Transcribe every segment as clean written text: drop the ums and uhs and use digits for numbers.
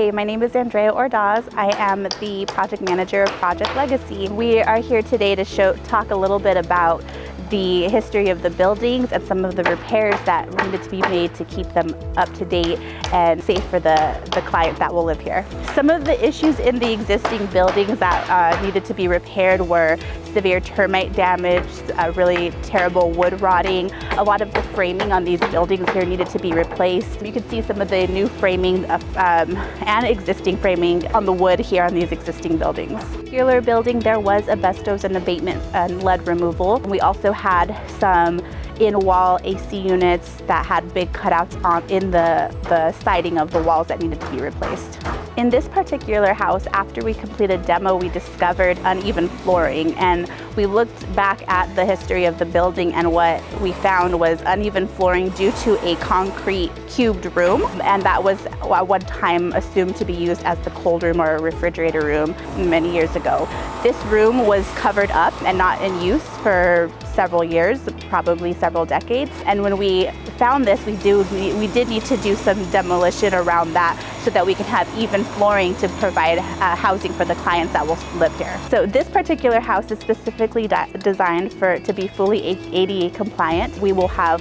Hi, my name is Andrea Ordaz. I am the project manager of Project Legacy. We are here today to talk a little bit about the history of the buildings and some of the repairs that needed to be made to keep them up to date and safe for the clients that will live here. Some of the issues in the existing buildings that needed to be repaired were severe termite damage, really terrible wood rotting. A lot of the framing on these buildings here needed to be replaced. You can see some of the new framing and existing framing on the wood here on these existing buildings. In this particular building, there was asbestos and abatement and lead removal. We also had some in-wall AC units that had big cutouts in the siding of the walls that needed to be replaced. In this particular house, after we completed demo, we discovered uneven flooring, and we looked back at the history of the building, and what we found was uneven flooring due to a concrete cubed room, and that was at one time assumed to be used as the cold room or a refrigerator room many years ago. This room was covered up and not in use for several years, probably several decades, and when we found this, we did need to do some demolition around that so that we can have even flooring to provide housing for the clients that will live here. So this particular house is specifically designed to be fully ADA compliant. We will have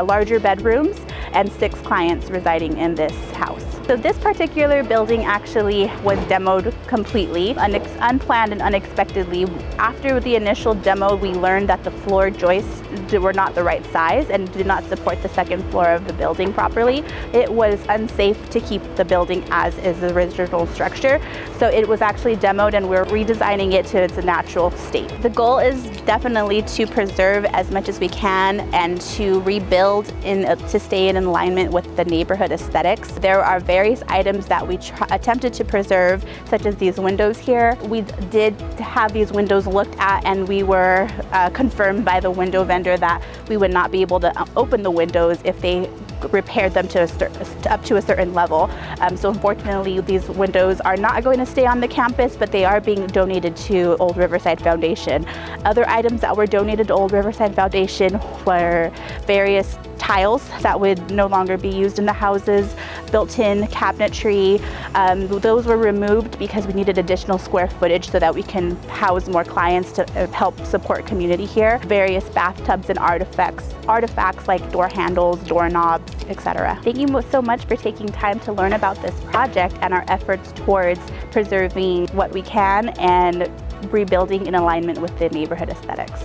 larger bedrooms and 6 clients residing in this house. So this particular building actually was demoed completely, unplanned and unexpectedly. After the initial demo, we learned that the floor joists were not the right size and did not support the second floor of the building properly. It was unsafe to keep the building as is the original structure. So it was actually demoed and we're redesigning it to its natural state. The goal is definitely to preserve as much as we can and to rebuild to stay in alignment with the neighborhood aesthetics. There are various items that we attempted to preserve, such as these windows here. We did have these windows looked at, and we were confirmed by the window vendor that we would not be able to open the windows if they repaired them up to a certain level. So unfortunately, these windows are not going to stay on the campus, but they are being donated to Old Riverside Foundation. Other items that were donated to Old Riverside Foundation were various tiles that would no longer be used in the houses, built-in cabinetry. Those were removed because we needed additional square footage so that we can house more clients to help support community here. Various bathtubs and artifacts like door handles, doorknobs, etc. Thank you so much for taking time to learn about this project and our efforts towards preserving what we can and rebuilding in alignment with the neighborhood aesthetics.